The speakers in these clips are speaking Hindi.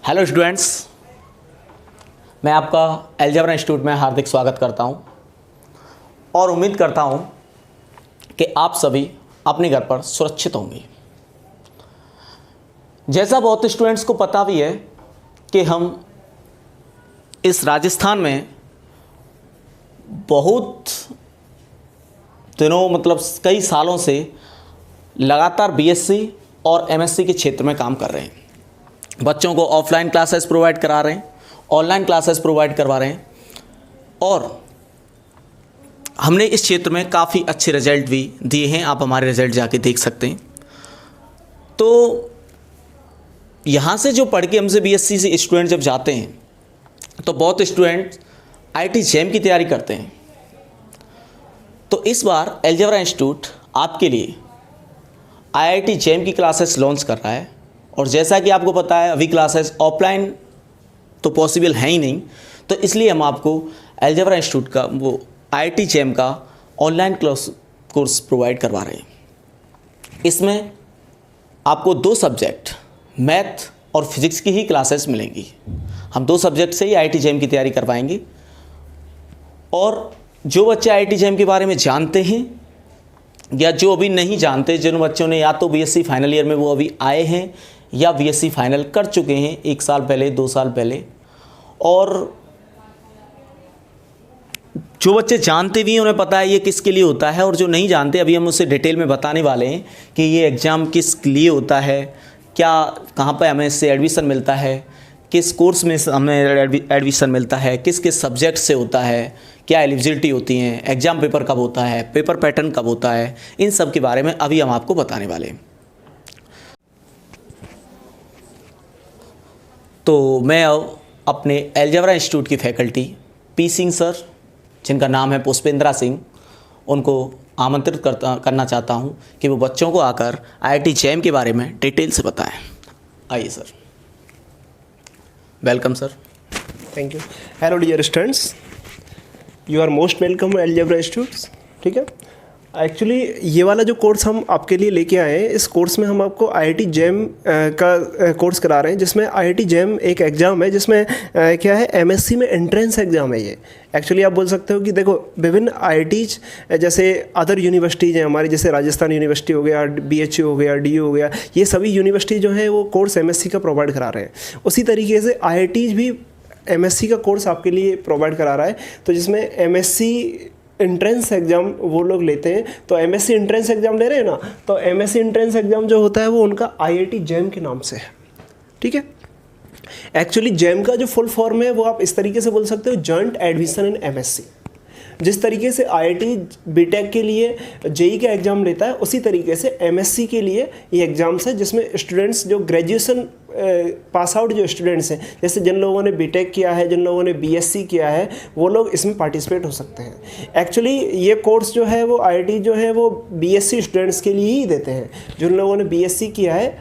हेलो स्टूडेंट्स, मैं आपका अलजेब्रा इंस्टीट्यूट में हार्दिक स्वागत करता हूं और उम्मीद करता हूं कि आप सभी अपने घर पर सुरक्षित होंगे। जैसा बहुत स्टूडेंट्स को पता भी है कि हम इस राजस्थान में बहुत दिनों कई सालों से लगातार बीएससी और एमएससी के क्षेत्र में काम कर रहे हैं। बच्चों को ऑफलाइन क्लासेस प्रोवाइड करा रहे हैं, ऑनलाइन क्लासेस प्रोवाइड करवा रहे हैं और हमने इस क्षेत्र में काफ़ी अच्छे रिजल्ट भी दिए हैं। आप हमारे रिजल्ट जाके देख सकते हैं। तो यहाँ से जो पढ़ के हमसे बीएससी से स्टूडेंट जब जाते हैं तो बहुत स्टूडेंट आईआईटी जैम की तैयारी करते हैं। तो इस बार अलजेब्रा इंस्टीट्यूट आपके लिए आईआईटी जैम की क्लासेस लॉन्च कर रहा है और जैसा कि आपको पता है अभी क्लासेस ऑफलाइन तो पॉसिबल है ही नहीं, तो इसलिए हम आपको अलजेब्रा इंस्टीट्यूट का वो आईआईटी जैम का ऑनलाइन कोर्स प्रोवाइड करवा रहे हैं। इसमें आपको 2 सब्जेक्ट मैथ और फिज़िक्स की ही क्लासेस मिलेंगी। हम 2 सब्जेक्ट से ही आईआईटी जैम की तैयारी करवाएंगे और जो बच्चे आईआईटी जैम के बारे में जानते हैं या जो अभी नहीं जानते, जिन बच्चों ने या तो बीएससी फाइनल ईयर में वो अभी आए हैं या बीएससी फाइनल कर चुके हैं 1 साल पहले 2 साल पहले, और जो बच्चे जानते भी हैं उन्हें पता है ये किसके लिए होता है, और जो नहीं जानते अभी हम उसे डिटेल में बताने वाले हैं कि ये एग्ज़ाम किस लिए होता है, क्या कहाँ पर हमें इससे एडमिशन मिलता है, किस कोर्स में हमें एडमिशन मिलता है, किस किस सब्जेक्ट से होता है, क्या एलिजिबिलिटी होती हैं, एग्ज़ाम पेपर कब होता है, पेपर पैटर्न कब होता है, इन सब के बारे में अभी हम आपको बताने वाले हैं। तो मैं अपने अलजेब्रा इंस्टीट्यूट की फैकल्टी पी सिंह सर, जिनका नाम है पुष्पेंद्रा सिंह, उनको आमंत्रित करना चाहता हूं कि वो बच्चों को आकर आईआईटी जैम के बारे में डिटेल से बताएं। आइए sir. Welcome sir. Thank you. Hello dear students, you are most welcome algebra institute. ठीक है, एक्चुअली ये वाला जो कोर्स हम आपके लिए लेके आए हैं, इस कोर्स में हम आपको आईआईटी जैम का कोर्स करा रहे हैं, जिसमें आईआईटी जैम एक एग्ज़ाम है जिसमें क्या है, एमएससी में एंट्रेंस एग्ज़ाम है ये। एक्चुअली आप बोल सकते हो कि देखो विभिन्न आईआईटीज जैसे अदर यूनिवर्सिटीज़ हैं हमारी, जैसे राजस्थान यूनिवर्सिटी हो गया, बीएचयू हो गया, डीयू हो गया, ये सभी यूनिवर्सिटी जो है वो कोर्स एमएससी का प्रोवाइड करा रहे हैं। उसी तरीके से आईआईटीज भी एमएससी का कोर्स आपके लिए प्रोवाइड करा रहा है, तो जिसमें एमएससी एंट्रेंस एग्ज़ाम वो लोग लेते हैं। तो एमएससी एंट्रेंस एग्ज़ाम ले रहे हैं ना, तो एमएससी एंट्रेंस एग्ज़ाम जो होता है वो उनका आईआईटी जैम के नाम से है। ठीक है, एक्चुअली जैम का जो फुल फॉर्म है वो आप इस तरीके से बोल सकते हो, जॉइंट एडमिशन इन एमएससी। जिस तरीके से आईआईटी बीटेक के लिए जेई का एग्ज़ाम लेता है, उसी तरीके से एमएससी के लिए ये एग्ज़ाम्स है, जिसमें स्टूडेंट्स जो ग्रेजुएशन पास आउट जो स्टूडेंट्स हैं, जैसे जिन लोगों ने बीटेक किया है, जिन लोगों ने बीएससी किया है, वो लोग इसमें पार्टिसिपेट हो सकते हैं। एक्चुअली ये कोर्स जो है वो आईआईटी जो है वो बीएससी स्टूडेंट्स के लिए ही देते हैं। जिन लोगों ने बीएससी किया है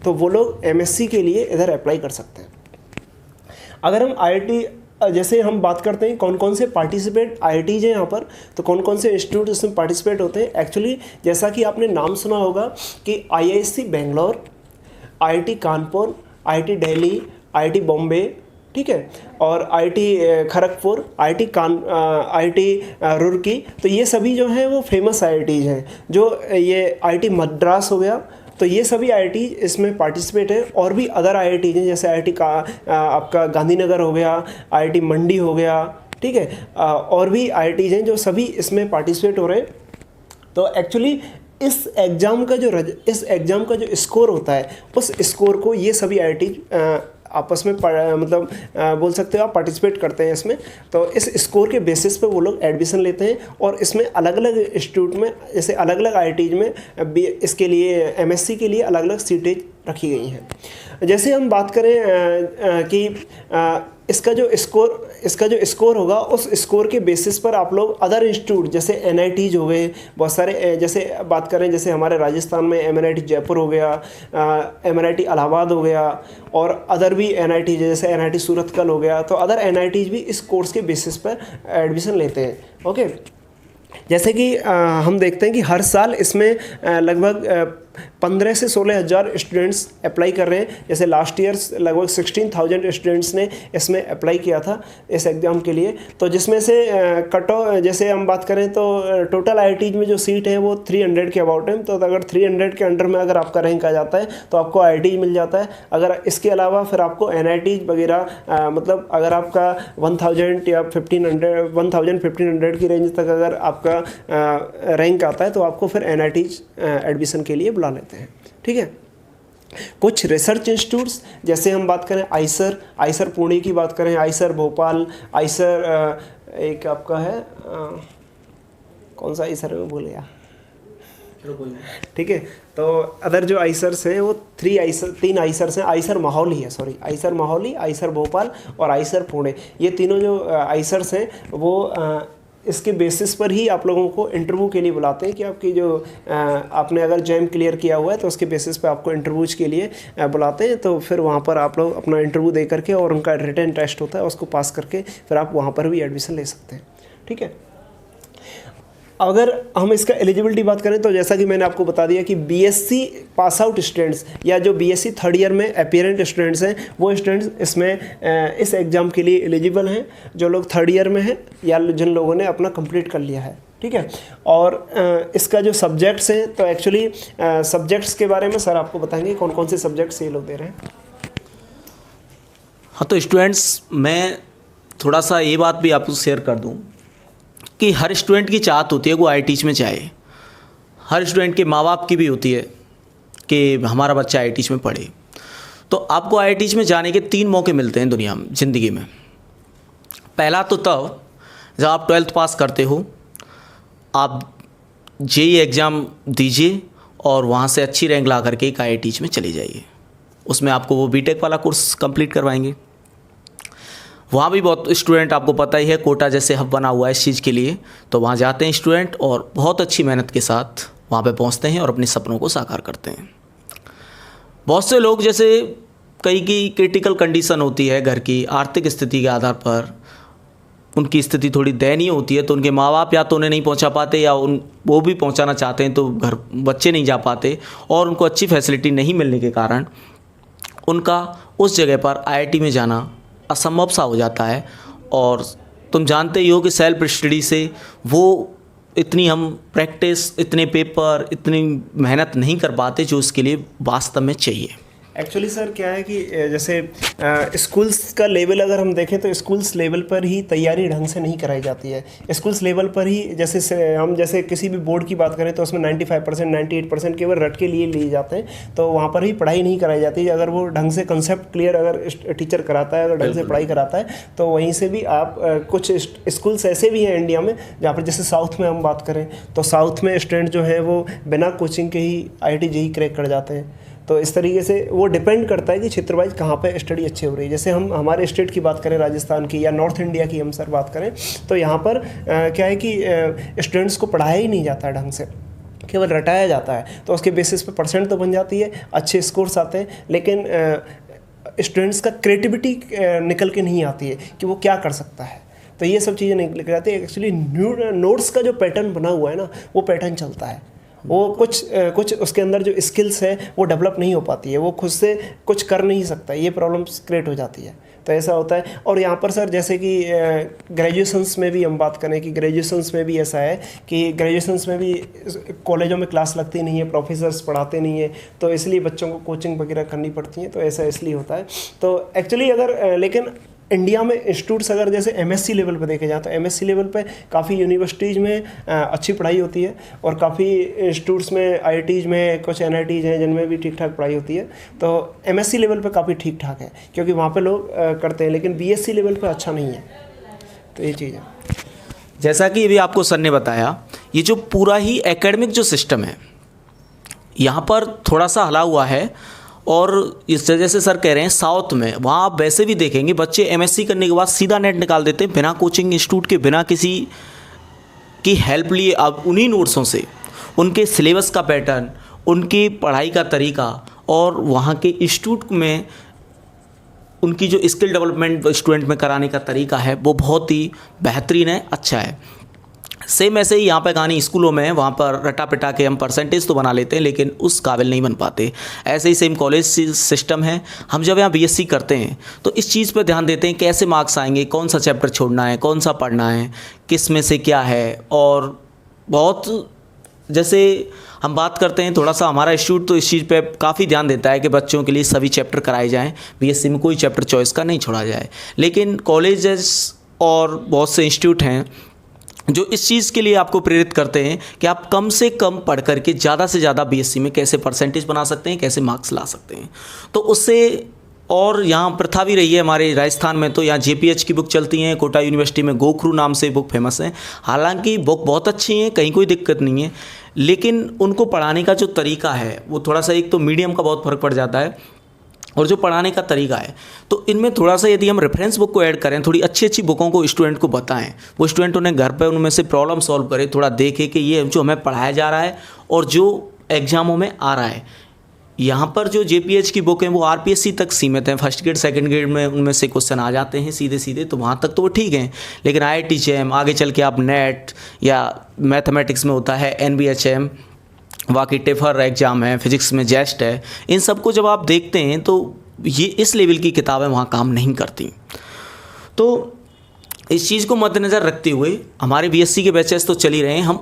तो वो लोग एमएससी के लिए इधर अप्लाई कर सकते हैं। अगर हम आईआईटी जैसे हम बात करते हैं कौन कौन से पार्टिसिपेट आईआईटीज हैं यहाँ पर, तो कौन कौन से इंस्टीट्यूट इसमें पार्टिसिपेट होते हैं। एक्चुअली जैसा कि आपने नाम सुना होगा कि IISc Bangalore, IIT Kanpur, IIT Delhi, IIT Bombay, ठीक है, और आईआईटी खड़गपुर, आईआईटी रुड़की, तो ये सभी जो हैं वो फेमस आईआईटीज हैं। जो ये आईआईटी मद्रास हो गया, तो ये सभी आईआईटी इसमें पार्टिसिपेट है। और भी अदर आईआईटी हैं, जैसे आईआईटी का आपका गांधीनगर हो गया, आईआईटी मंडी हो गया, ठीक है, और भी आईआईटीज हैं जो सभी इसमें पार्टिसिपेट हो रहे हैं। तो एक्चुअली इस एग्ज़ाम का जो स्कोर होता है, उस स्कोर को ये सभी आईआईटी आपस में बोल सकते हो आप पार्टिसिपेट करते हैं इसमें। तो इस स्कोर के बेसिस पे वो लोग एडमिशन लेते हैं और इसमें अलग अलग इंस्टीट्यूट में, जैसे अलग अलग आईआईटीज में इसके लिए एमएससी के लिए अलग अलग सीटें रखी गई हैं। जैसे हम बात करें कि इसका जो स्कोर होगा, उस स्कोर के बेसिस पर आप लोग अदर इंस्टीट्यूट जैसे एनआईटीज हो गए, बहुत सारे, जैसे बात करें जैसे हमारे राजस्थान में एमएनआईटी जयपुर हो गया, एमएनआईटी इलाहाबाद हो गया, और अदर भी एनआईटी जैसे एनआईटी सूरतकल हो गया, तो अदर एनआईटीज भी इस कोर्स के बेसिस पर एडमिशन लेते हैं। ओके, जैसे कि हम देखते हैं कि हर साल इसमें लगभग 15 से 16 हज़ार स्टूडेंट्स अप्लाई कर रहे हैं। जैसे लास्ट ईयर लगभग 16,000 स्टूडेंट्स ने इसमें अप्लाई किया था इस एग्ज़ाम के लिए। तो जिसमें से कट ऑफ जैसे हम बात करें तो टोटल IIT में जो सीट है वो 300 के अबाउट है। तो अगर 300 के अंडर में अगर आपका रैंक आ जाता है तो आपको IIT मिल जाता है। अगर इसके अलावा फिर आपको NIT वगैरह मतलब अगर आपका 1000 या 1500 की रेंज तक अगर आपका रैंक आता है तो आपको फिर NIT एडमिशन के लिए बुला लेते हैं। ठीक है। कुछ रिसर्च इंस्टीट्यूट्स जैसे हम बात करें आइसर पुणे की बात करें, आइसर भोपाल, आइसर एक आपका है कौन सा आइसर है मैं भूल गया। ठीक है। तो अदर जो आइसर्स हैं वो 3 आइसर्स हैं। आइसर माहौली है, सॉरी, आइसर माहौली, आइसर भोपाल और आइसर पुणे। ये तीनों जो आइसर्स हैं वो इसके बेसिस पर ही आप लोगों को इंटरव्यू के लिए बुलाते हैं कि आपकी जो आपने अगर जैम क्लियर किया हुआ है तो उसके बेसिस पे आपको इंटरव्यूज के लिए बुलाते हैं। तो फिर वहाँ पर आप लोग अपना इंटरव्यू दे करके और उनका रिटन टेस्ट होता है उसको पास करके फिर आप वहाँ पर भी एडमिशन ले सकते हैं। ठीक है। अगर हम इसका एलिजिबिलिटी बात करें तो जैसा कि मैंने आपको बता दिया कि BSc पास आउट स्टूडेंट्स या जो BSc थर्ड ईयर में अपीयरेंट स्टूडेंट्स हैं वो स्टूडेंट्स इसमें इस एग्ज़ाम के लिए एलिजिबल हैं, जो लोग थर्ड ईयर में हैं या जिन लोगों ने अपना कंप्लीट कर लिया है। ठीक है। और इसका जो सब्जेक्ट्स हैं तो एक्चुअली सब्जेक्ट्स के बारे में सर आपको बताएंगे कौन कौन से सब्जेक्ट्स ये लोग दे रहे हैं। हाँ, तो स्टूडेंट्स मैं थोड़ा सा ये बात भी आपको शेयर कर दूँ कि हर स्टूडेंट की चाहत होती है वो IIT में जाए। हर स्टूडेंट के माँ बाप की भी होती है कि हमारा बच्चा IIT में पढ़े। तो आपको IIT में जाने के 3 मौके मिलते हैं दुनिया में, ज़िंदगी में। पहला तो तब जब आप 12th पास करते हो, आप JEE एग्ज़ाम दीजिए और वहाँ से अच्छी रैंक ला करके एक IIT में चले जाइए। उसमें आपको वो BTech वाला कोर्स कंप्लीट करवाएंगे। वहाँ भी बहुत स्टूडेंट, आपको पता ही है, कोटा जैसे हब बना हुआ है इस चीज़ के लिए, तो वहाँ जाते हैं स्टूडेंट और बहुत अच्छी मेहनत के साथ वहाँ पे पहुँचते हैं और अपने सपनों को साकार करते हैं। बहुत से लोग जैसे कई की क्रिटिकल कंडीशन होती है घर की, आर्थिक स्थिति के आधार पर उनकी स्थिति थोड़ी दयनीय होती है, तो उनके माँ बाप या तो उन्हें नहीं पहुँचा पाते या वो भी पहुँचाना चाहते हैं तो घर बच्चे नहीं जा पाते और उनको अच्छी फैसिलिटी नहीं मिलने के कारण उनका उस जगह पर IIT में जाना असंभव सा हो जाता है। और तुम जानते ही हो कि सेल्फ स्टडी से वो इतनी हम प्रैक्टिस, इतने पेपर, इतनी मेहनत नहीं कर पाते जो उसके लिए वास्तव में चाहिए। एक्चुअली सर क्या है कि जैसे स्कूल्स का लेवल अगर हम देखें तो स्कूल्स लेवल पर ही तैयारी ढंग से नहीं कराई जाती है। स्कूल्स लेवल पर ही जैसे किसी भी बोर्ड की बात करें तो उसमें 95% 98% केवल रट के लिए लिए जाते हैं, तो वहाँ पर ही पढ़ाई नहीं कराई जाती। अगर वो ढंग से कंसेप्ट क्लियर अगर टीचर कराता है, अगर ढंग से पढ़ाई कराता है तो वहीं से भी आप कुछ स्कूल्स ऐसे भी हैं इंडिया में जहाँ पर जैसे साउथ में हम बात करें तो साउथ में स्टूडेंट जो है वो बिना कोचिंग के ही IIT JEE क्रैक कर जाते हैं। तो इस तरीके से वो डिपेंड करता है कि क्षेत्र वाइज कहाँ पे स्टडी अच्छी हो रही है। जैसे हम हमारे स्टेट की बात करें, राजस्थान की या नॉर्थ इंडिया की हम सर बात करें तो यहाँ पर क्या है कि स्टूडेंट्स को पढ़ाया ही नहीं जाता है ढंग से, केवल रटाया जाता है। तो उसके बेसिस पे परसेंट तो बन जाती है, अच्छे स्कोर्स आते हैं, लेकिन स्टूडेंट्स का क्रिएटिविटी निकल के नहीं आती है कि वो क्या कर सकता है। तो ये सब चीज़ें निकल के आती है। एक्चुअली नोट्स का जो पैटर्न बना हुआ है ना, वो पैटर्न चलता है। वो कुछ उसके अंदर जो स्किल्स है वो डेवलप नहीं हो पाती है, वो खुद से कुछ कर नहीं सकता, ये प्रॉब्लम्स क्रिएट हो जाती है। तो ऐसा होता है। और यहाँ पर सर जैसे कि ग्रेजुएशंस में भी हम बात करें कि ग्रेजुएशंस में भी ऐसा है कि ग्रेजुएशंस में भी कॉलेजों में क्लास लगती नहीं है, प्रोफेसर्स पढ़ाते नहीं है, तो इसलिए बच्चों को कोचिंग वगैरह करनी पड़ती है। तो ऐसा इसलिए होता है। तो एक्चुअली अगर लेकिन इंडिया में इंस्टीट्यूट्स अगर जैसे MSc लेवल पे देखे जाए तो MSc लेवल पे काफ़ी यूनिवर्सिटीज़ में अच्छी पढ़ाई होती है और काफ़ी इंस्टीट्यूट्स में IITs में कुछ NITs हैं जिनमें भी ठीक ठाक पढ़ाई होती है। तो MSc लेवल पे काफ़ी ठीक ठाक है क्योंकि वहाँ पे लोग करते हैं, लेकिन BSc लेवल पे अच्छा नहीं है। तो ये चीज़ है। जैसा कि अभी आपको सर ने बताया, ये जो पूरा ही एकेडमिक जो सिस्टम है यहाँ पर थोड़ा सा हला हुआ है। और इस वजह से सर कह रहे हैं साउथ में, वहाँ आप वैसे भी देखेंगे बच्चे MSc करने के बाद सीधा नेट निकाल देते हैं बिना कोचिंग इंस्टीट्यूट के, बिना किसी की हेल्प लिए। अब उन्हीं नोट्सों से उनके सिलेबस का पैटर्न, उनकी पढ़ाई का तरीका और वहाँ के इंस्टीट्यूट में उनकी जो स्किल डेवलपमेंट स्टूडेंट में कराने का तरीका है वो बहुत ही बेहतरीन है, अच्छा है। सेम ऐसे ही यहाँ पे कहानी स्कूलों में है, वहाँ पर रटा पिटा के हम परसेंटेज तो बना लेते हैं लेकिन उस काबिल नहीं बन पाते। ऐसे ही सेम कॉलेज सिस्टम है, हम जब यहाँ बीएससी करते हैं तो इस चीज़ पर ध्यान देते हैं कैसे मार्क्स आएंगे, कौन सा चैप्टर छोड़ना है, कौन सा पढ़ना है, किस में से क्या है। और बहुत जैसे हम बात करते हैं, थोड़ा सा हमारा इंस्टीट्यूट तो इस चीज़ पे काफ़ी ध्यान देता है कि बच्चों के लिए सभी चैप्टर कराए जाएं, बीएससी में कोई चैप्टर चॉइस का नहीं छोड़ा जाए। लेकिन कॉलेजेस और बहुत से इंस्टीट्यूट हैं जो इस चीज़ के लिए आपको प्रेरित करते हैं कि आप कम से कम पढ़ करके ज़्यादा से ज़्यादा बीएससी में कैसे परसेंटेज बना सकते हैं, कैसे मार्क्स ला सकते हैं। तो उससे, और यहाँ प्रथा भी रही है हमारे राजस्थान में, तो यहाँ जेपीएच की बुक चलती हैं, कोटा यूनिवर्सिटी में गोखरू नाम से बुक फेमस है। हालांकि बुक बहुत अच्छी हैं, कहीं कोई दिक्कत नहीं है, लेकिन उनको पढ़ाने का जो तरीका है वो थोड़ा सा, एक तो मीडियम का बहुत फ़र्क पड़ जाता है और जो पढ़ाने का तरीका है, तो इनमें थोड़ा सा यदि हम रेफरेंस बुक को ऐड करें, थोड़ी अच्छी अच्छी बुकों को स्टूडेंट को बताएं, वो स्टूडेंट उन्हें घर पर उनमें से प्रॉब्लम सॉल्व करे, थोड़ा देखे कि ये जो हमें पढ़ाया जा रहा है और जो एग्जामों में आ रहा है। यहाँ पर जो जेपीएच की बुक हैं वो आरपीएससी तक सीमित हैं, फर्स्ट ग्रेड सेकंड ग्रेड में उनमें से क्वेश्चन आ जाते हैं सीधे सीधे, तो वहाँ तक तो वो ठीक हैं। लेकिन आईआईटी जेईई, आगे चल के आप नेट या मैथमेटिक्स में होता है एनबीएचएम, बाकी टेफर एग्ज़ाम है, फिजिक्स में जेस्ट है, इन सब को जब आप देखते हैं तो ये इस लेवल की किताबें वहाँ काम नहीं करती। तो इस चीज़ को मद्देनज़र रखते हुए हमारे बीएससी के बैचेस तो चल ही रहे हैं, हम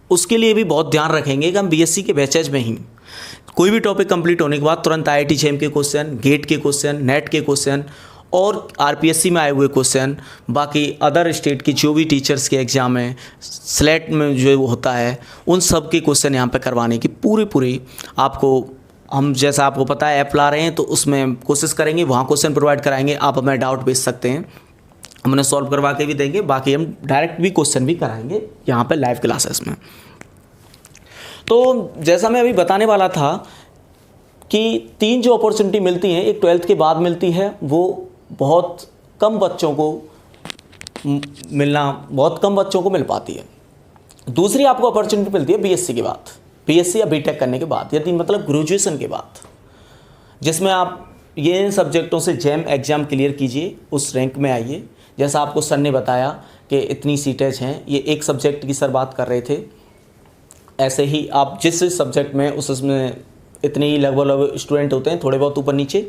उसके लिए भी बहुत ध्यान रखेंगे कि हम बीएससी के बैचेज में ही कोई भी टॉपिक कंप्लीट होने के बाद तुरंत आईआईटी जेईई के क्वेश्चन, गेट के क्वेश्चन, नेट के क्वेश्चन और आरपीएससी में आए हुए क्वेश्चन, बाकी अदर स्टेट की जो भी टीचर्स के एग्ज़ाम है, स्लेट में जो होता है, उन सब के क्वेश्चन यहाँ पे करवाने की पूरी आपको, हम जैसा आपको पता है ऐप ला रहे हैं तो उसमें कोशिश करेंगे, वहाँ क्वेश्चन प्रोवाइड कराएंगे, आप हमें डाउट भेज सकते हैं, हम उन्हें सॉल्व करवा के भी देंगे, बाकी हम डायरेक्ट भी क्वेश्चन भी कराएंगे यहाँ पे लाइव क्लासेस में। तो जैसा मैं अभी बताने वाला था कि 3 जो अपॉर्चुनिटी मिलती हैं, एक 12th के बाद मिलती है, वो बहुत कम बच्चों को मिल पाती है। दूसरी आपको अपॉर्चुनिटी मिलती है बीएससी के बाद, बीएससी या बीटेक करने के बाद, यदि मतलब ग्रेजुएशन के बाद, जिसमें आप ये सब्जेक्टों से जेईई एग्ज़ाम क्लियर कीजिए, उस रैंक में आइए। जैसा आपको सर ने बताया कि इतनी सीटेज हैं, ये एक सब्जेक्ट की सर बात कर रहे थे, ऐसे ही आप जिस सब्जेक्ट में उसमें इतने ही लगभग स्टूडेंट होते हैं, थोड़े बहुत ऊपर नीचे।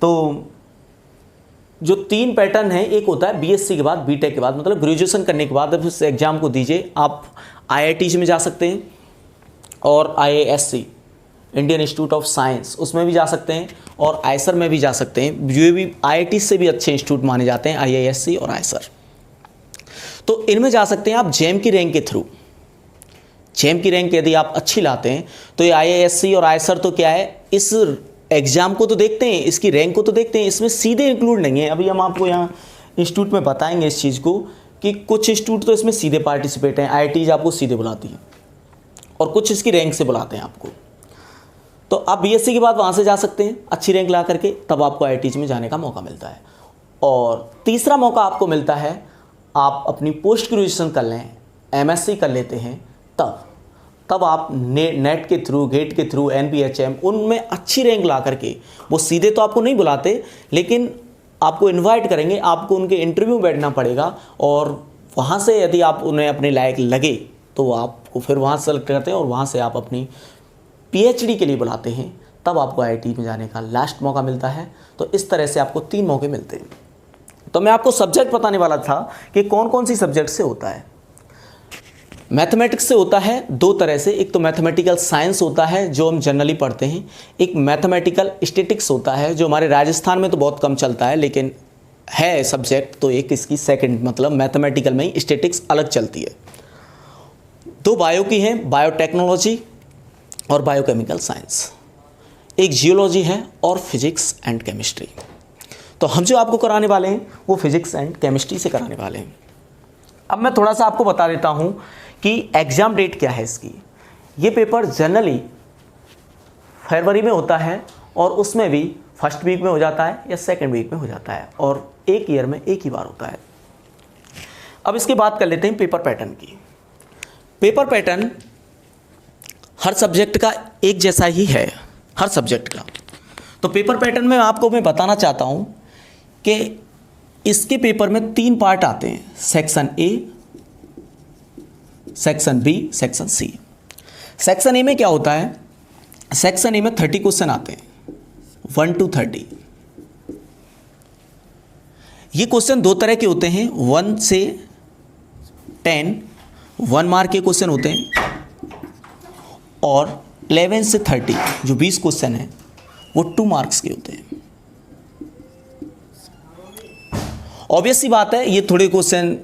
तो जो 3 पैटर्न है, एक होता है बीएससी के बाद, बीटेक के बाद, मतलब ग्रेजुएशन करने के बाद इस एग्ज़ाम को दीजिए, आप आईआईटी में जा सकते हैं और IISc, Indian institute of science, उसमें भी जा सकते हैं और आईसर में भी जा सकते हैं, जो भी आईआईटी से भी अच्छे इंस्टीट्यूट माने जाते हैं, आईआईएससी और आईसर। तो इनमें जा सकते हैं आप जेईई की रैंक के थ्रू। जेईई की रैंक यदि आप अच्छी लाते हैं तो ये आईआईएससी और आईसर तो क्या है, इस एग्ज़ाम को तो देखते हैं, इसकी रैंक को तो देखते हैं, इसमें सीधे इंक्लूड नहीं है। अभी हम आपको यहाँ इंस्टीट्यूट में बताएंगे इस चीज़ को कि कुछ इंस्टीट्यूट तो इसमें सीधे पार्टिसिपेट हैं, आईआईटीज आपको सीधे बुलाती है और कुछ इसकी रैंक से बुलाते हैं आपको। तो आप बीएससी के बाद वहाँ से जा सकते हैं अच्छी रैंक ला करके, तब आपको आईआईटीज में जाने का मौका मिलता है। और तीसरा मौका आपको मिलता है, आप अपनी पोस्ट ग्रेजुएशन कर लें, एमएससी कर लेते हैं, तब आप नेट के थ्रू, गेट के थ्रू, एनबीएचएम, उनमें अच्छी रैंक ला करके, वो सीधे तो आपको नहीं बुलाते लेकिन आपको इनवाइट करेंगे, आपको उनके इंटरव्यू में बैठना पड़ेगा और वहाँ से यदि आप उन्हें अपने लायक लगे तो आपको फिर वहाँ सेलेक्ट करते हैं और वहाँ से आप अपनी पीएचडी के लिए बुलाते हैं, तब आपको आईआईटी में जाने का लास्ट मौका मिलता है। तो इस तरह से आपको 3 मौके मिलते हैं। तो मैं आपको सब्जेक्ट बताने वाला था कि कौन कौन सी सब्जेक्ट से होता है। मैथमेटिक्स से होता है 2 तरह से, एक तो मैथमेटिकल साइंस होता है जो हम जनरली पढ़ते हैं, एक मैथमेटिकल स्टैटिक्स होता है जो हमारे राजस्थान में तो बहुत कम चलता है लेकिन है सब्जेक्ट, तो एक इसकी सेकंड, मतलब मैथमेटिकल में ही स्टैटिक्स अलग चलती है। 2 बायो की हैं, बायोटेक्नोलॉजी और बायोकेमिकल साइंस, एक जियोलॉजी है और फिजिक्स एंड केमिस्ट्री। तो हम जो आपको कराने वाले हैं वो फिजिक्स एंड केमिस्ट्री से कराने वाले हैं। अब मैं थोड़ा सा आपको बता देता हूँ कि एग्ज़ाम डेट क्या है इसकी। ये पेपर जनरली फरवरी में होता है और उसमें भी फर्स्ट वीक में हो जाता है या सेकंड वीक में हो जाता है और एक ईयर में एक ही बार होता है। अब इसकी बात कर लेते हैं पेपर पैटर्न की। पेपर पैटर्न हर सब्जेक्ट का एक जैसा ही है, हर सब्जेक्ट का। तो पेपर पैटर्न में आपको मैं बताना चाहता हूँ कि इसके पेपर में 3 पार्ट आते हैं, section A, section B, section C. Section A में क्या होता है? सेक्शन ए में 30 क्वेश्चन आते हैं, 1 to 30। ये क्वेश्चन दो तरह के होते हैं, 1 से 10 1 मार्क के क्वेश्चन होते हैं, और 11 से 30 जो 20 क्वेश्चन हैं वो 2 मार्क्स के होते हैं। ऑब्वियस सी बात है, ये थोड़े क्वेश्चन,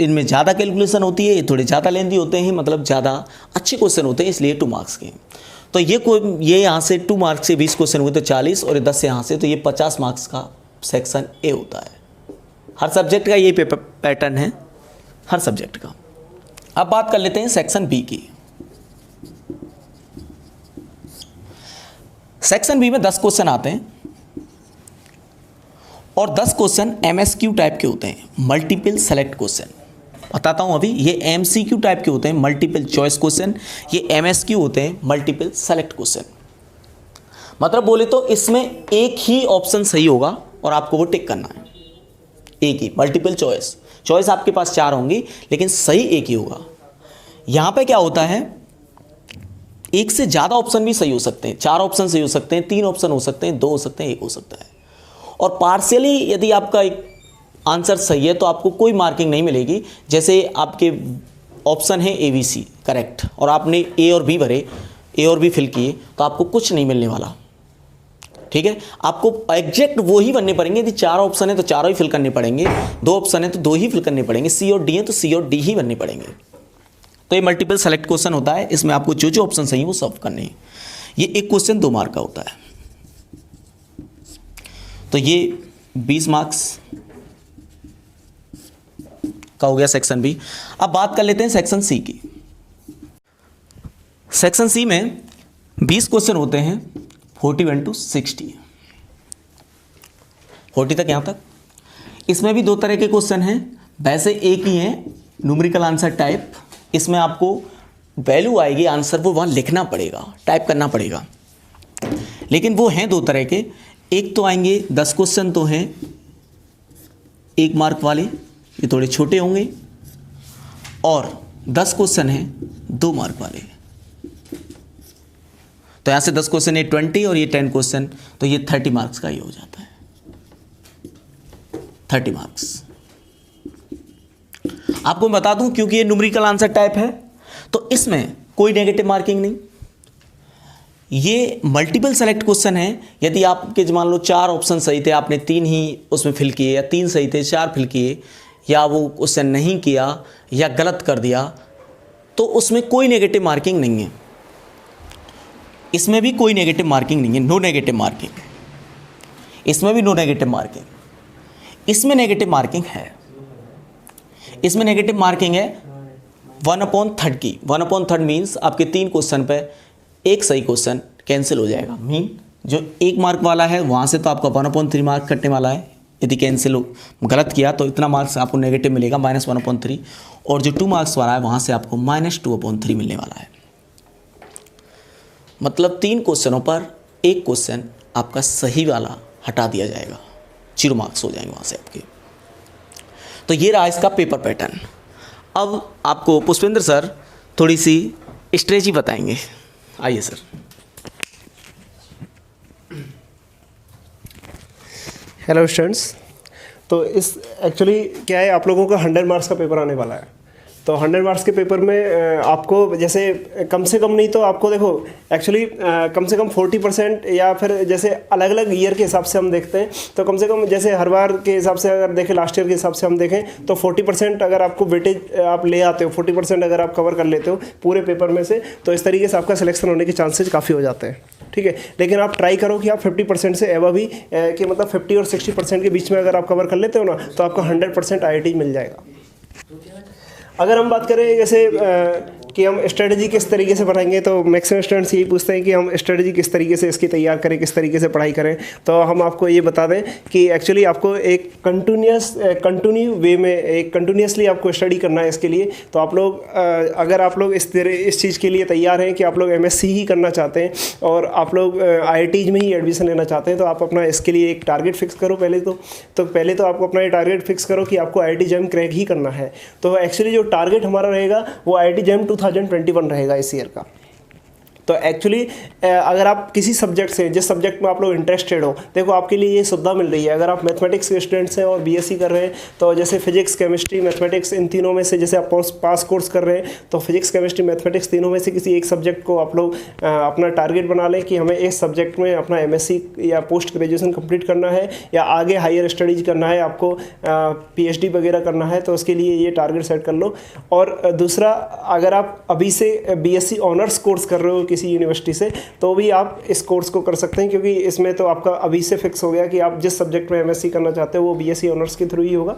इनमें ज़्यादा कैलकुलेशन होती है, ये थोड़े ज़्यादा लेंथी होते हैं, मतलब ज़्यादा अच्छे क्वेश्चन होते हैं, इसलिए 2 मार्क्स के। तो ये यहाँ से 2 मार्क्स से 20 क्वेश्चन हुए तो 40, और 10 से यहाँ से, तो ये 50 मार्क्स का सेक्शन ए होता है। हर सब्जेक्ट का ये पैटर्न है, हर सब्जेक्ट का। अब बात कर लेते हैं सेक्शन बी की। सेक्शन बी में 10 क्वेश्चन आते हैं, और 10 क्वेश्चन एमएसक्यू टाइप के होते हैं, मल्टीपल सेलेक्ट क्वेश्चन। बताता हूं अभी, ये एमसीक्यू टाइप के होते हैं, मल्टीपल चॉइस क्वेश्चन। ये एमएसक्यू होते हैं, मल्टीपल सेलेक्ट क्वेश्चन। मतलब बोले तो इसमें एक ही ऑप्शन सही होगा और आपको वो टिक करना है, एक ही। मल्टीपल चॉइस आपके पास 4 होंगी, लेकिन सही एक ही होगा। यहां पे क्या होता है, एक से ज़्यादा ऑप्शन भी सही हो सकते हैं, 4 ऑप्शन सही हो सकते हैं, 3 ऑप्शन हो सकते हैं, 2 हो सकते हैं, 1 हो सकता है। और पार्शियली यदि आपका एक आंसर सही है तो आपको कोई मार्किंग नहीं मिलेगी। जैसे आपके ऑप्शन है ABC करेक्ट, और आपने ए और बी भरे, ए और बी फिल किए, तो आपको कुछ नहीं मिलने वाला। ठीक है, आपको एग्जैक्ट वो ही बनने पड़ेंगे। यदि 4 ऑप्शन है तो 4 ही फिल करने पड़ेंगे, 2 ऑप्शन है तो 2 ही फिल करने पड़ेंगे, सी और डी है तो सी और डी ही बनने पड़ेंगे। तो ये मल्टीपल सेलेक्ट क्वेश्चन होता है, इसमें आपको जो जो ऑप्शन सही है वो सब करने हैं। ये एक क्वेश्चन 2 मार्क का होता है, तो ये 20 मार्क्स का हो गया सेक्शन बी। अब बात कर लेते हैं सेक्शन सी की। सेक्शन सी में 20 क्वेश्चन होते हैं, 41 to 60, 40 तक यहाँ तक। इसमें भी 2 तरह के क्वेश्चन हैं, वैसे एक ही है, न्यूमेरिकल आंसर टाइप। इसमें आपको वैल्यू आएगी, आंसर वो वहाँ लिखना पड़ेगा, टाइप करना पड़ेगा। लेकिन वो हैं 2 तरह के। एक तो आएंगे 10 क्वेश्चन तो हैं 1 मार्क वाले, ये थोड़े छोटे होंगे, और 10 क्वेश्चन हैं 2 मार्क वाले। तो यहाँ से 10 क्वेश्चन, ये 20 और ये 10 क्वेश्चन, तो ये 30 मार्क्स का ही हो जाता है, 30 मार्क्स। आपको बता दूं, क्योंकि ये न्यूमेरिकल आंसर टाइप है तो इसमें कोई नेगेटिव मार्किंग नहीं। ये मल्टीपल सेलेक्ट क्वेश्चन है। यदि आपके मान लो 4 ऑप्शन सही थे, आपने 3 ही उसमें फिल किए, या 3 सही थे 4 फिल किए, या वो क्वेश्चन नहीं किया या गलत कर दिया, तो उसमें कोई नेगेटिव मार्किंग नहीं है। इसमें भी कोई नेगेटिव मार्किंग नहीं है, नो नेगेटिव मार्किंग। इसमें भी नो नेगेटिव मार्किंग। इसमें नेगेटिव मार्किंग है। इसमें नेगेटिव मार्किंग है 1/3 की। 1/3 मीन्स आपके 3 क्वेश्चन पे एक सही क्वेश्चन कैंसिल हो जाएगा। मीन जो 1 मार्क वाला है वहाँ से तो आपका 1/3 मार्क कटने वाला है। यदि कैंसिल गलत किया तो इतना मार्क्स आपको नेगेटिव मिलेगा, -1/3। और जो 2 मार्क्स वाला है वहाँ से आपको -2/3 मिलने वाला है। मतलब 3 क्वेश्चनों पर 1 क्वेश्चन आपका सही वाला हटा दिया जाएगा, 0 मार्क्स हो जाएंगे वहाँ से आपके। तो ये रहा इसका पेपर पैटर्न। अब आपको पुष्पेंद्र सर थोड़ी सी स्ट्रेटजी बताएंगे। आइए सर। हेलो स्टूडेंट्स, तो इस एक्चुअली क्या है, आप लोगों का 100 मार्क्स का पेपर आने वाला है। तो 100 मार्क्स के पेपर में आपको जैसे कम से कम नहीं तो आपको देखो एक्चुअली कम से कम 40% या फिर जैसे अलग अलग ईयर के हिसाब से हम देखते हैं तो कम से कम जैसे हर बार के हिसाब से अगर देखें, लास्ट ईयर के हिसाब से हम देखें तो 40% अगर आपको वेटेज आप ले आते हो, 40% अगर आप कवर कर लेते हो पूरे पेपर में से, तो इस तरीके से आपका सिलेक्शन होने के चांसेस काफ़ी हो जाते हैं। ठीक है, लेकिन आप ट्राई करो कि आप 50% से एवं भी कि मतलब 50 और 60% के बीच में अगर आप कवर कर लेते हो ना तो आपको 100% IIT मिल जाएगा। अगर हम बात करें जैसे कि हम स्ट्रेटजी किस तरीके से बनाएंगे, तो मैक्सिमम स्टूडेंट्स यही पूछते हैं कि हम स्ट्रेटजी किस तरीके से इसकी तैयार करें, किस तरीके से पढ़ाई करें। तो हम आपको ये बता दें कि एक्चुअली आपको एक कंटिन्यू वे में एक कंटिन्यूसली आपको स्टडी करना है इसके लिए। तो आप लोग अगर आप लोग इस चीज़ के लिए तैयार हैं कि आप लोग MSc ही करना चाहते हैं और आप लोग IITs में ही एडमिशन लेना चाहते हैं, तो आप अपना इसके लिए एक टारगेट फिक्स करो पहले तो आपको अपना ये टारगेट फिक्स करो कि आपको IIT JAM क्रैक ही करना है। तो एक्चुअली जो टारगेट हमारा रहेगा वो IIT JAM 2021 रहेगा इस ईयर का। तो एक्चुअली अगर आप किसी सब्जेक्ट से, जिस सब्जेक्ट में आप लोग इंटरेस्टेड हो, देखो आपके लिए ये सुविधा मिल रही है। अगर आप मैथमेटिक्स के स्टूडेंट्स हैं और BSc कर रहे हैं, तो जैसे फिजिक्स, केमिस्ट्री, मैथमेटिक्स, इन तीनों में से जैसे आप पास कोर्स कर रहे हैं, तो फिजिक्स, केमिस्ट्री, मैथमेटिक्स तीनों में से किसी एक सब्जेक्ट को आप लोग अपना टारगेट बना लें कि हमें इस सब्जेक्ट में अपना MSc या पोस्ट ग्रेजुएशन कंप्लीट करना है या आगे हायर स्टडीज करना है, आपको PhD वगैरह करना है, तो उसके लिए ये टारगेट सेट कर लो। और दूसरा, अगर आप अभी से BSc ऑनर्स कोर्स कर रहे हो किसी यूनिवर्सिटी से, तो भी आप इस कोर्स को कर सकते हैं, क्योंकि इसमें तो आपका अभी से फिक्स हो गया कि आप जिस सब्जेक्ट में MSc करना चाहते हो वो BSc ऑनर्स के थ्रू ही होगा।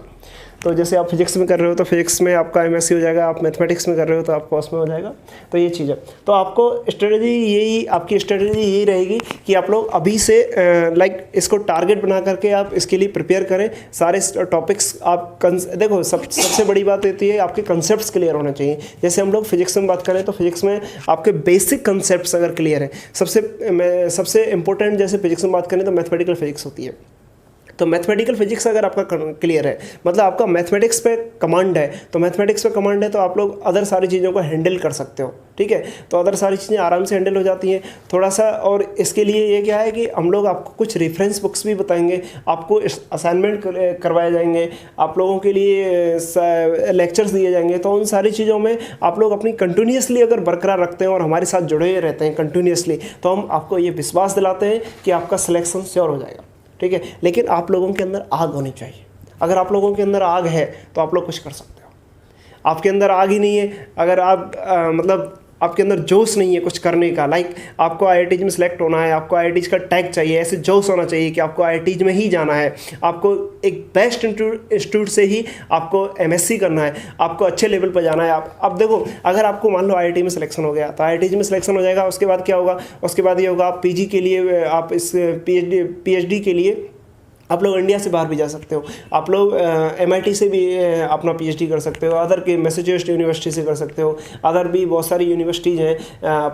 तो जैसे आप फिजिक्स में कर रहे हो तो फिजिक्स में आपका MSc हो जाएगा, आप मैथमेटिक्स में कर रहे हो तो आपका उसमें हो जाएगा। तो ये चीज़ है। तो आपको आपकी स्ट्रेटजी यही रहेगी कि आप लोग अभी से इसको टारगेट बना करके आप इसके लिए प्रिपेयर करें। सारे टॉपिक्स आप देखो, सबसे बड़ी बात होती है आपके कंसेप्ट्स क्लियर होने चाहिए। जैसे हम लोग फिजिक्स में बात करें तो फिजिक्स में आपके बेसिक कंसेप्ट्स अगर क्लियर है, सबसे इंपॉर्टेंट, जैसे फिजिक्स में बात करें तो मैथमेटिकल फिजिक्स होती है। तो मैथमेटिकल फिजिक्स अगर आपका क्लियर है, मतलब आपका मैथमेटिक्स पे कमांड है, तो मैथमेटिक्स पे कमांड है तो आप लोग अदर सारी चीज़ों को हैंडल कर सकते हो। ठीक है, तो अदर सारी चीज़ें आराम से हैंडल हो जाती हैं थोड़ा सा। और इसके लिए ये क्या है कि हम लोग आपको कुछ रेफरेंस बुक्स भी बताएंगे, आपको असाइनमेंट करवाए जाएंगे, आप लोगों के लिए लेक्चर्स दिए जाएंगे। तो उन सारी चीज़ों में आप लोग अपनी कंटिन्यूसली अगर बरकरार रखते हैं और हमारे साथ जुड़े रहते हैं कंटिन्यूसली, तो हम आपको ये विश्वास दिलाते हैं कि आपका सिलेक्शन श्योर हो जाएगा। ठीक है, लेकिन आप लोगों के अंदर आग होनी चाहिए। अगर आप लोगों के अंदर आग है तो आप लोग कुछ कर सकते हो। आपके अंदर आग ही नहीं है, अगर आप मतलब आपके अंदर जोश नहीं है कुछ करने का, आपको IITs में सिलेक्ट होना है, आपको IITs का टैग चाहिए, ऐसे जोश होना चाहिए कि आपको IITs में ही जाना है, आपको एक बेस्ट इंस्टीट्यूट से ही आपको MSc करना है, आपको अच्छे लेवल पर जाना है। आप देखो, अगर आपको मान लो IIT में सिलेक्शन हो गया तो IITs में सिलेक्शन हो जाएगा, उसके बाद क्या होगा, उसके बाद ये होगा आप PG के लिए, आप इस PhD के लिए आप लोग इंडिया से बाहर भी जा सकते हो। आप लोग MIT से भी अपना PhD कर सकते हो, अदर के मैसेच्यूसेट्स यूनिवर्सिटी से कर सकते हो, अदर भी बहुत सारी यूनिवर्सिटीज़ हैं,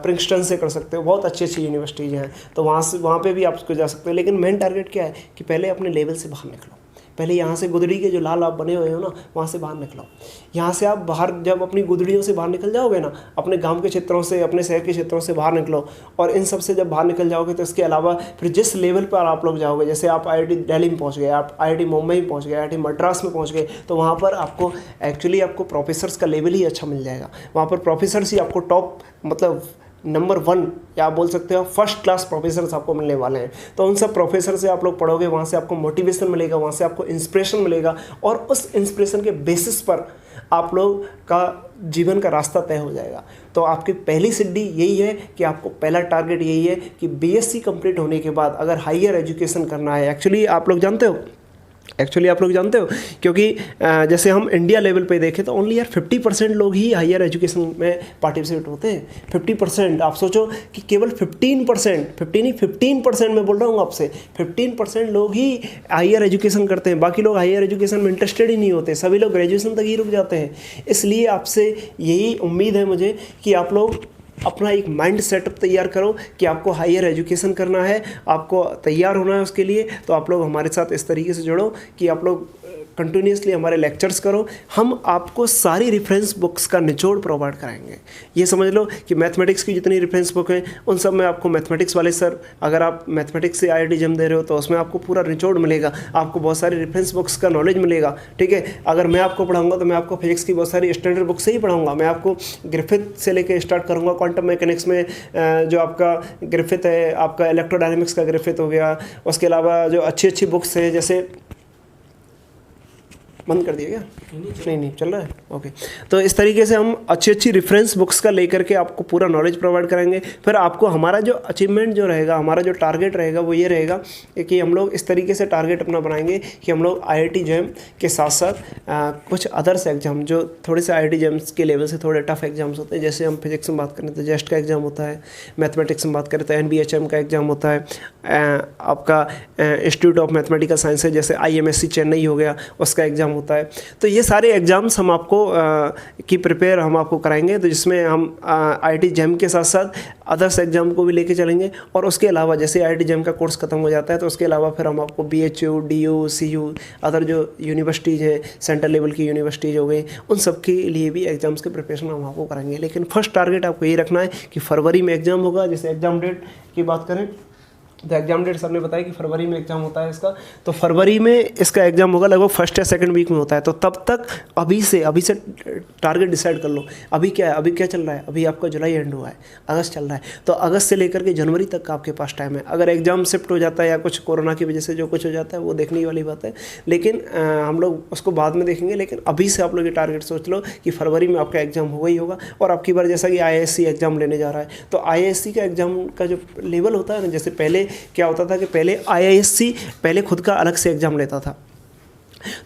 प्रिंसटन से कर सकते हो, बहुत अच्छी अच्छी यूनिवर्सिटीज़ हैं। तो वहाँ पे भी आप जा सकते हो। लेकिन मेन टारगेट क्या है कि पहले अपने लेवल से बाहर निकलो। पहले यहाँ से गुदड़ी के जो लाल आप बने हुए हो ना, वहाँ से बाहर निकलो। यहाँ से आप बाहर जब अपनी गुदड़ियों से बाहर निकल जाओगे ना, अपने गांव के क्षेत्रों से, अपने शहर के क्षेत्रों से बाहर निकलो, और इन सब से जब बाहर निकल जाओगे तो इसके अलावा फिर जिस लेवल पर आप लोग जाओगे, जैसे आप IIT दिल्ली में पहुँच गए, आप IIT मुंबई में पहुँच गए, IIT मद्रास में पहुँच गए, तो वहाँ पर आपको एक्चुअली आपको प्रोफेसर्स का लेवल ही अच्छा मिल जाएगा। वहाँ पर प्रोफेसर्स ही आपको टॉप, मतलब नंबर 1 या आप बोल सकते हो फर्स्ट क्लास प्रोफेसर्स आपको मिलने वाले हैं। तो उन सब प्रोफेसर से आप लोग पढ़ोगे, वहाँ से आपको मोटिवेशन मिलेगा, वहाँ से आपको इंस्पिरेशन मिलेगा, और उस इंस्पिरेशन के बेसिस पर आप लोग का जीवन का रास्ता तय हो जाएगा। तो आपकी पहली सीढ़ी यही है कि आपको पहला टारगेट यही है कि BSc कंप्लीट होने के बाद अगर हायर एजुकेशन करना है, एक्चुअली आप लोग जानते हो क्योंकि जैसे हम इंडिया लेवल पे देखें तो ओनली 50% लोग ही हायर एजुकेशन में पार्टिसिपेट होते हैं। 50%, आप सोचो कि केवल 15% मैं बोल रहा हूँ आपसे, 15% लोग ही हायर एजुकेशन करते हैं। बाकी लोग हायर एजुकेशन में इंटरेस्टेड ही नहीं होते, सभी लोग ग्रेजुएशन तक ही रुक जाते हैं। इसलिए आपसे यही उम्मीद है मुझे कि आप लोग अपना एक माइंड सेटअप तैयार करो कि आपको हायर एजुकेशन करना है, आपको तैयार होना है उसके लिए। तो आप लोग हमारे साथ इस तरीके से जुड़ो कि आप लोग कंटिन्यूसली हमारे लेक्चर्स करो। हम आपको सारी रेफरेंस बुक्स का निचोड़ प्रोवाइड कराएंगे। ये समझ लो कि मैथमेटिक्स की जितनी रेफरेंस बुक हैं उन सब में आपको मैथमेटिक्स वाले सर, अगर आप मैथमेटिक्स से IIT JAM दे रहे हो तो उसमें आपको पूरा निचोड़ मिलेगा, आपको बहुत सारी रेफरेंस बुक्स का नॉलेज मिलेगा। ठीक है, अगर मैं आपको पढ़ाऊँगा तो मैं आपको फिजिक्स की बहुत सारी स्टैंडर्ड बुक से ही पढ़ाऊँगा। मैं आपको ग्रिफिथ से लेकर स्टार्ट करूँगा, क्वांटम मैकेनिक्स में जो आपका ग्रिफिथ है, आपका इलेक्ट्रोडायनेमिक्स का ग्रिफिथ हो गया, उसके अलावा जो अच्छी अच्छी बुक्स है, जैसे बंद कर दिया क्या? नहीं चल रहा है। ओके, तो इस तरीके से हम अच्छी रेफरेंस बुक्स का लेकर के आपको पूरा नॉलेज प्रोवाइड करेंगे। फिर आपको हमारा जो अचीवमेंट जो रहेगा, हमारा जो टारगेट रहेगा वो ये रहेगा कि हम लोग इस तरीके से टारगेट अपना बनाएंगे कि हम लोग IIT JEM के साथ साथ कुछ अदर्स एग्जाम जो थोड़े से IIT JEM के लेवल से थोड़े टफ एग्जाम्स होते हैं, जैसे हम फिजिक्स में बात करें तो जेस्ट का एग्जाम होता है, मैथमेटिक्स में बात करें तो NBHM का एग्जाम होता है, आपका इंस्टीट्यूट ऑफ मैथमेटिकल साइंस है जैसे IMSC चेन्नई हो गया, उसका एग्ज़ाम होता है। तो ये सारे एग्ज़ाम्स हम आपको की प्रिपेयर हम आपको कराएंगे, तो जिसमें हम IIT JEM के साथ साथ अदर्स एग्ज़ाम को भी लेके चलेंगे। और उसके अलावा जैसे IIT JEM का कोर्स खत्म हो जाता है तो उसके अलावा फिर हम आपको BHU, DU, CU, अदर जो यूनिवर्सिटीज़ हैं, सेंट्रल लेवल की यूनिवर्सिटीज़ हो गई, उन सब के लिए भी एग्ज़ाम्स के प्रिपरेशन हम आपको कराएंगे। लेकिन फर्स्ट टारगेट आपको ये रखना है कि फरवरी में एग्ज़ाम होगा। जैसे एग्ज़ाम डेट की बात करें तो एग्जाम डेट सबने बताया कि फरवरी में एग्जाम होता है इसका, तो फरवरी में इसका एग्जाम होगा, लगभग फर्स्ट या सेकंड वीक में होता है। तो तब तक अभी से टारगेट डिसाइड कर लो। अभी क्या है, अभी क्या चल रहा है, अभी आपका जुलाई एंड हुआ है, अगस्त चल रहा है, तो अगस्त से लेकर के जनवरी तक का आपके पास टाइम है। अगर एग्जाम शिफ्ट हो जाता है या कुछ कोरोना की वजह से जो कुछ हो जाता है वो देखने वाली बात है, लेकिन हम लोग उसको बाद में देखेंगे। लेकिन अभी से आप लोग ये टारगेट सोच लो कि फरवरी में आपका एग्जाम होगा ही होगा। और आपकी बार जैसा कि IISc एग्जाम लेने जा रहा है, तो IISc का एग्जाम का जो लेवल होता है ना, जैसे पहले क्या होता था कि पहले IISc पहले खुद का अलग से एग्ज़ाम लेता था,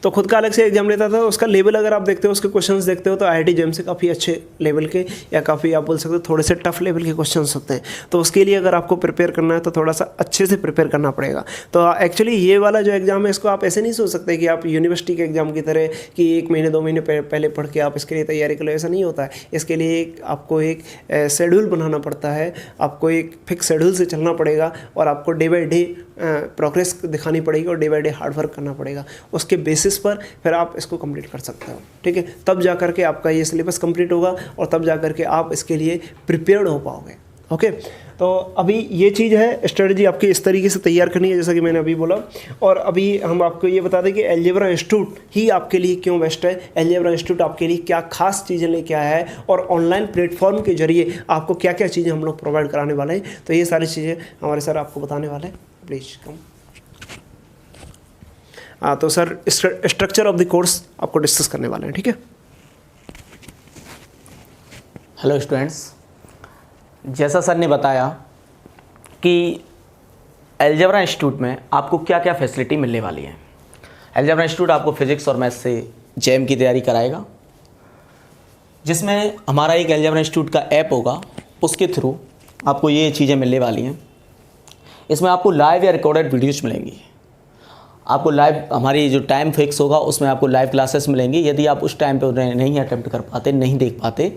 तो खुद का अलग से एग्जाम लेता था। उसका लेवल अगर आप देखते हो, उसके क्वेश्चंस देखते हो तो IIT JEM से काफ़ी अच्छे लेवल के या काफ़ी आप बोल सकते हो थोड़े से टफ लेवल के क्वेश्चंस होते हैं। तो उसके लिए अगर आपको प्रिपेयर करना है तो थोड़ा सा अच्छे से प्रिपेयर करना पड़ेगा। तो एक्चुअली ये वाला जो एग्ज़ाम है इसको आप ऐसे नहीं सोच सकते कि आप यूनिवर्सिटी के एग्ज़ाम की तरह कि 1 महीने 2 महीने पहले पढ़ के आप इसके लिए तैयारी कर लो, ऐसा नहीं होता है। इसके लिए आपको एक शेड्यूल बनाना पड़ता है, आपको एक फिक्स शेड्यूल से चलना पड़ेगा और आपको डे बाई डे प्रोग्रेस दिखानी पड़ेगी और day by day hard work करना पड़ेगा। उसके बेसिस पर फिर आप इसको कंप्लीट कर सकते हो, ठीक है। तब जा कर के आपका ये सिलेबस कंप्लीट होगा और तब जा कर के आप इसके लिए प्रिपेयर्ड हो पाओगे। ओके, तो अभी ये चीज़ है, स्ट्रेटजी आपकी इस तरीके से तैयार करनी है जैसा कि मैंने अभी बोला। और अभी हम आपको ये बता दें कि अलजेब्रा इंस्टीट्यूट ही आपके लिए क्यों बेस्ट है, अलजेब्रा इंस्टीट्यूट आपके लिए क्या खास चीज़ें लेके आया है और ऑनलाइन प्लेटफॉर्म के जरिए आपको क्या क्या चीज़ें हम लोग प्रोवाइड कराने वाले हैं। तो ये सारी चीज़ें हमारे सर आपको बताने वाले हैं। Please come. तो sir structure of the course आपको डिस्कस करने वाले हैं, ठीक है। हेलो स्टूडेंट्स, जैसा सर ने बताया कि अलजेब्रा इंस्टीट्यूट में आपको क्या क्या फैसिलिटी मिलने वाली है। अलजेब्रा इंस्टीट्यूट आपको फिजिक्स और मैथ्स से JEM की तैयारी कराएगा, जिसमें हमारा एक अलजेब्रा इंस्टीट्यूट का ऐप होगा, उसके थ्रू आपको ये चीज़ें मिलने वाली हैं। इसमें आपको लाइव या रिकॉर्डेड वीडियोज़ मिलेंगी। आपको लाइव हमारी जो टाइम फिक्स होगा उसमें आपको लाइव क्लासेस मिलेंगी। यदि आप उस टाइम पे नहीं अटेम्प्ट कर पाते, नहीं देख पाते,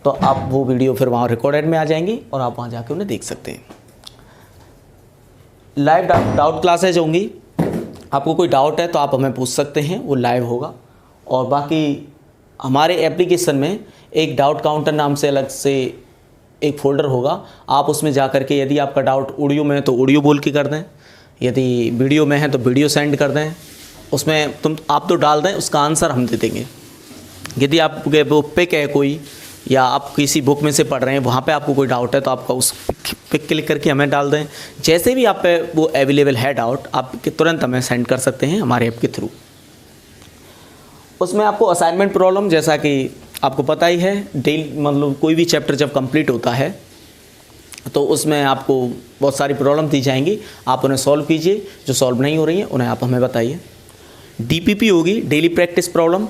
तो आप वो वीडियो फिर वहाँ रिकॉर्डेड में आ जाएंगी और आप वहाँ जाके उन्हें देख सकते हैं। लाइव डाउट क्लासेज होंगी। आपको कोई डाउट है तो आप हमें पूछ सकते हैं, वो लाइव होगा। और बाकी हमारे एप्लीकेशन में एक डाउट काउंटर नाम से अलग से एक फ़ोल्डर होगा। आप उसमें जा कर के यदि आपका डाउट ऑडियो में है तो ऑडियो बोल के कर दें, यदि वीडियो में है तो वीडियो सेंड कर दें। उसमें आप तो डाल दें, उसका आंसर हम दे देंगे। यदि आपके वो पिक है कोई या आप किसी बुक में से पढ़ रहे हैं, वहाँ पे आपको कोई डाउट है तो आपका उस पिक क्लिक करके हमें डाल दें। जैसे भी आप पे वो अवेलेबल है डाउट, आप तुरंत हमें सेंड कर सकते हैं हमारे ऐप के थ्रू। उसमें आपको असाइनमेंट प्रॉब्लम, जैसा कि आपको पता ही है, डेली मतलब कोई भी चैप्टर जब कंप्लीट होता है तो उसमें आपको बहुत सारी प्रॉब्लम दी जाएंगी, आप उन्हें सॉल्व कीजिए। जो सॉल्व नहीं हो रही हैं उन्हें आप हमें बताइए। DPP होगी, डेली प्रैक्टिस प्रॉब्लम।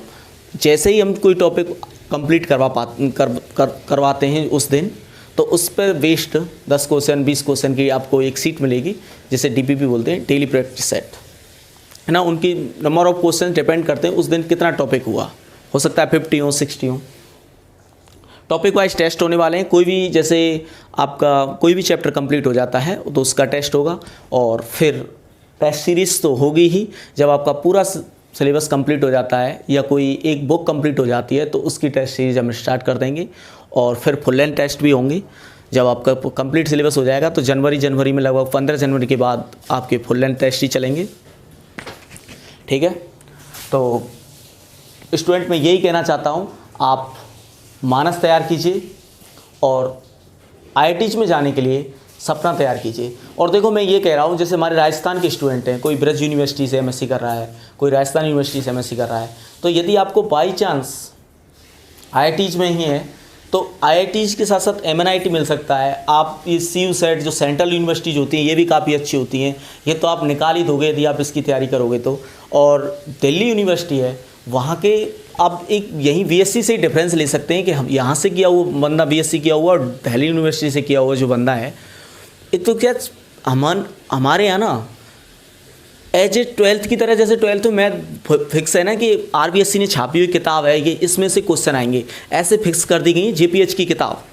जैसे ही हम कोई टॉपिक कंप्लीट करवाते हैं उस दिन, तो उस पर वेस्ट 10 क्वेश्चन 20 क्वेश्चन की आपको एक सीट मिलेगी, जिसे DPP बोलते हैं, डेली प्रैक्टिस सेट, है ना। उनकी नंबर ऑफ क्वेश्चन डिपेंड करते हैं उस दिन कितना टॉपिक हुआ। हो सकता है 50 हो, 60 हो। टॉपिक वाइज टेस्ट होने वाले हैं। कोई भी, जैसे आपका कोई भी चैप्टर कंप्लीट हो जाता है तो उसका टेस्ट होगा, और फिर टेस्ट सीरीज़ तो होगी ही। जब आपका पूरा सिलेबस कंप्लीट हो जाता है या कोई एक बुक कंप्लीट हो जाती है तो उसकी टेस्ट सीरीज हम स्टार्ट कर देंगे, और फिर फुल लेंथ टेस्ट भी होंगे। जब आपका कंप्लीट सिलेबस हो जाएगा तो जनवरी में लगभग 15 जनवरी के बाद आपके फुल लेंथ टेस्ट ही चलेंगे, ठीक है। तो स्टूडेंट मैं यही कहना चाहता हूँ, आप मानस तैयार कीजिए और IITs में जाने के लिए सपना तैयार कीजिए। और देखो मैं ये कह रहा हूँ, जैसे हमारे राजस्थान के स्टूडेंट हैं, कोई ब्रज यूनिवर्सिटी से एमएससी कर रहा है, कोई राजस्थान यूनिवर्सिटी से एमएससी कर रहा है, तो यदि आपको बाई चांस आईआईटीज़ में ही है तो आईआईटीज़ के साथ साथ एमएनआईटी मिल सकता है। आप ये CU सेट जो सेंट्रल यूनिवर्सिटीज़ होती हैं ये भी काफ़ी अच्छी होती हैं, ये तो आप निकाल ही दोगे यदि आप इसकी तैयारी करोगे तो। और दिल्ली यूनिवर्सिटी है, वहाँ के आप एक यहीं BSc से ही डिफरेंस ले सकते हैं कि हम यहाँ से किया हुआ बंदा BSc किया हुआ और दिल्ली यूनिवर्सिटी से किया हुआ जो बंदा है, ये तो क्या हमारे यहाँ ना एज ए 12th की तरह, जैसे 12th में मैथ फिक्स है ना कि RBSc ने छापी हुई किताब है, ये इसमें से क्वेश्चन आएंगे, ऐसे फिक्स कर दी गई है JPH की किताब।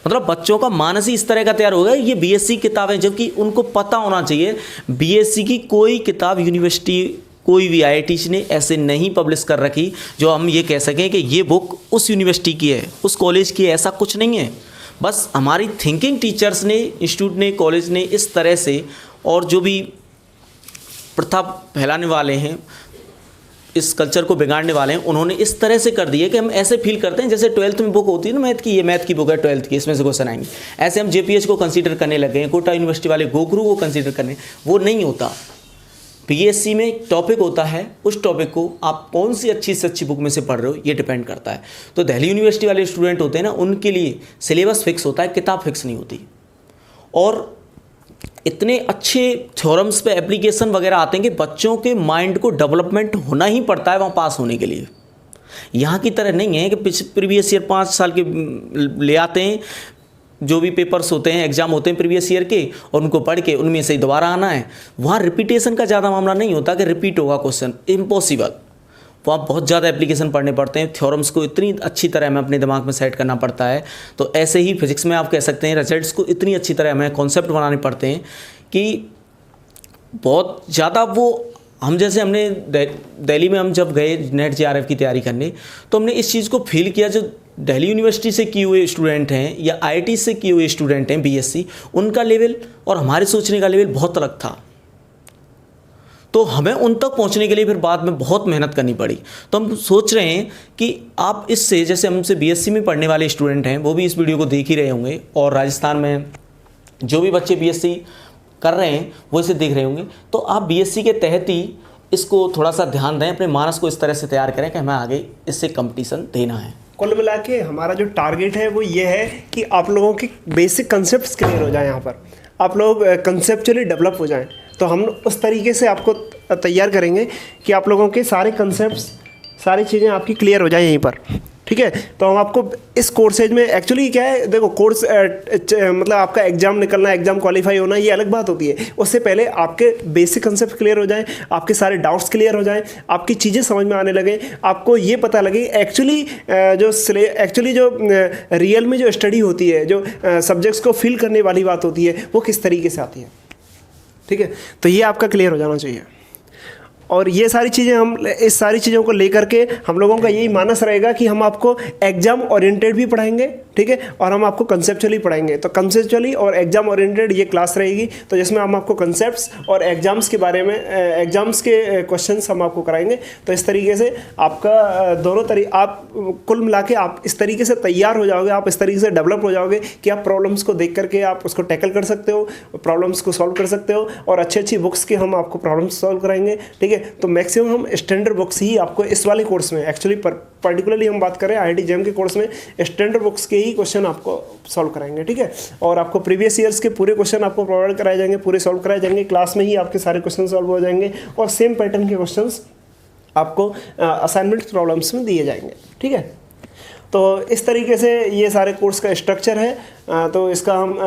मतलब बच्चों का मानस ही इस तरह का तैयार हो गया, ये BSc किताब है, जबकि उनको पता होना चाहिए BSc की कोई किताब यूनिवर्सिटी कोई भी IIT ने ऐसे नहीं पब्लिश कर रखी जो हम ये कह सकें कि ये बुक उस यूनिवर्सिटी की है, उस कॉलेज की है, ऐसा कुछ नहीं है। बस हमारी थिंकिंग टीचर्स ने, इंस्टीट्यूट ने, कॉलेज ने इस तरह से, और जो भी प्रथा फैलाने वाले हैं, इस कल्चर को बिगाड़ने वाले हैं, उन्होंने इस तरह से कर दिया कि हम ऐसे फील करते हैं जैसे 12th में बुक होती है ना मैथ की, ये मैथ की बुक है 12th की, इसमें से क्वेश्चन आएंगे, ऐसे हम JPH को कंसीडर करने लगे हैं, कोटा यूनिवर्सिटी वाले गोगुरु को कंसीडर करने। वो नहीं होता। BSc में एक टॉपिक होता है, उस टॉपिक को आप कौन सी अच्छी से अच्छी बुक में से पढ़ रहे हो ये डिपेंड करता है। तो दिल्ली यूनिवर्सिटी वाले स्टूडेंट होते हैं ना, उनके लिए सिलेबस फिक्स होता है, किताब फिक्स नहीं होती। और इतने अच्छे थ्योरम्स पे एप्लीकेशन वगैरह आते हैं कि बच्चों के माइंड को डेवलपमेंट होना ही पड़ता है वहाँ पास होने के लिए। यहाँ की तरह नहीं है कि प्रीवियस ईयर 5 साल के ले आते हैं, जो भी पेपर्स होते हैं, एग्जाम होते हैं प्रीवियस ईयर के, और उनको पढ़ के उनमें से दोबारा आना है। वहाँ रिपीटेशन का ज़्यादा मामला नहीं होता कि रिपीट होगा क्वेश्चन, इम्पॉसिबल। वहाँ बहुत ज़्यादा एप्लीकेशन पढ़ने पड़ते हैं, थ्योरम्स को इतनी अच्छी तरह हमें अपने दिमाग में सेट करना पड़ता है। तो ऐसे ही फिजिक्स में आप कह सकते हैं रिजल्ट्स को इतनी अच्छी तरह हमें कॉन्सेप्ट बनाने पड़ते हैं कि बहुत ज़्यादा वो, हम जैसे हमने दिल्ली में हम जब गए नेट JRF की तैयारी करने, तो हमने इस चीज़ को फील किया, जो दिल्ली यूनिवर्सिटी से किए हुए स्टूडेंट हैं या IIT से किए हुए स्टूडेंट हैं BSc, उनका लेवल और हमारे सोचने का लेवल बहुत अलग था। तो हमें उन तक पहुंचने के लिए फिर बाद में बहुत मेहनत करनी पड़ी। तो हम सोच रहे हैं कि आप इससे, जैसे हमसे BSc में पढ़ने वाले स्टूडेंट हैं वो भी इस वीडियो को देख ही रहे होंगे, और राजस्थान में जो भी बच्चे BSc कर रहे हैं वो इसे देख रहे होंगे, तो आप BSc के तहत ही इसको थोड़ा सा ध्यान दें, अपने मानस को इस तरह से तैयार करें कि हमें आगे इससे कंपटीशन देना है। कुल मिला के हमारा जो टारगेट है वो ये है कि आप लोगों के बेसिक कंसेप्ट्स क्लियर हो जाए, यहाँ पर आप लोग कंसेप्चुअली डेवलप हो जाएं। तो हम उस तरीके से आपको तैयार करेंगे कि आप लोगों के सारे कंसेप्ट्स, सारी चीज़ें आपकी क्लियर हो जाए यहीं पर, ठीक है। तो हम आपको इस कोर्सेज में एक्चुअली क्या है, देखो कोर्स मतलब आपका एग्जाम निकलना, एग्जाम क्वालिफाई होना, ये अलग बात होती है। उससे पहले आपके बेसिक कंसेप्ट क्लियर हो जाएं, आपके सारे डाउट्स क्लियर हो जाएं, आपकी चीज़ें समझ में आने लगे, आपको ये पता लगे एक्चुअली जो रियल में जो स्टडी होती है, जो सब्जेक्ट्स को फिल करने वाली बात होती है, वो किस तरीके से आती है, ठीक है। तो ये आपका क्लियर हो जाना चाहिए। और ये सारी चीज़ें, हम इस सारी चीज़ों को लेकर के हम लोगों का यही मानस रहेगा कि हम आपको एग्जाम ओरिएंटेड भी पढ़ाएंगे, ठीक है, और हम आपको कंसेप्चुअली पढ़ाएंगे। तो कंसेप्चुअली और एग्जाम ओरिएंटेड ये क्लास रहेगी, तो जिसमें हम आपको कंसेप्ट्स और एग्जाम्स के बारे में, एग्जाम्स के क्वेश्चंस हम आपको कराएंगे। तो इस तरीके से आपका दोनों आप कुल मिला के आप इस तरीके से तैयार हो जाओगे, आप इस तरीके से डेवलप हो जाओगे कि आप प्रॉब्लम्स को देख करके आप उसको टैकल कर सकते हो, प्रॉब्लम्स को सॉल्व कर सकते हो, और अच्छी अच्छी बुक्स के हम आपको प्रॉब्लम्स सॉल्व कराएंगे, ठीक है। तो मैक्सिमम हम स्टैंडर्ड बुक्स ही आपको इस वाले कोर्स में, एक्चुअली पर्टिकुलरली हम बात करें IIT JAM के कोर्स में, स्टैंडर्ड बुक्स के ही क्वेश्चन आपको सॉल्व कराएंगे, ठीक है। और आपको प्रीवियस ईयर्स के पूरे क्वेश्चन आपको प्रोवाइड कराए जाएंगे, पूरे सॉल्व कराए जाएंगे, क्लास में ही आपके सारे क्वेश्चन सॉल्व हो जाएंगे, और सेम पैटर्न के क्वेश्चंस आपको असाइनमेंट प्रॉब्लम्स में दिए जाएंगे, ठीक है। तो इस तरीके से ये सारे कोर्स का स्ट्रक्चर है। तो इसका हम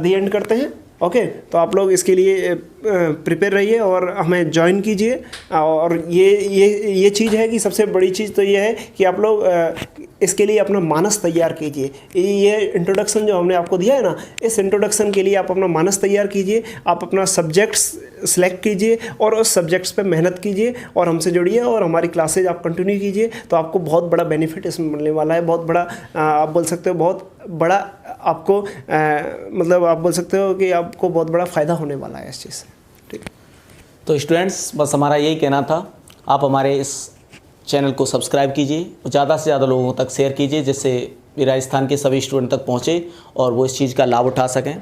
दी एंड करते हैं, ओके। तो आप लोग इसके लिए प्रिपेयर रहिए और हमें ज्वाइन कीजिए। और ये चीज़ है कि सबसे बड़ी चीज़ तो ये है कि आप लोग इसके लिए अपना मानस तैयार कीजिए। ये इंट्रोडक्शन जो हमने आपको दिया है ना, इस इंट्रोडक्शन के लिए आप अपना मानस तैयार कीजिए, आप अपना सब्जेक्ट्स सेलेक्ट कीजिए और उस सब्जेक्ट्स पे मेहनत कीजिए और हमसे जुड़िए और हमारी क्लासेज आप कंटिन्यू कीजिए। तो आपको बहुत बड़ा बेनिफिट इसमें मिलने वाला है, बहुत बड़ा आप बोल सकते हो, बहुत बड़ा आपको मतलब आप बोल सकते हो कि आपको बहुत बड़ा फ़ायदा होने वाला है इस चीज़ से, ठीक। तो स्टूडेंट्स, बस हमारा यही कहना था, आप हमारे इस चैनल को सब्सक्राइब कीजिए, ज़्यादा से ज़्यादा लोगों तक शेयर कीजिए, जिससे भी राजस्थान के सभी स्टूडेंट तक पहुँचे और वो इस चीज़ का लाभ उठा सकें।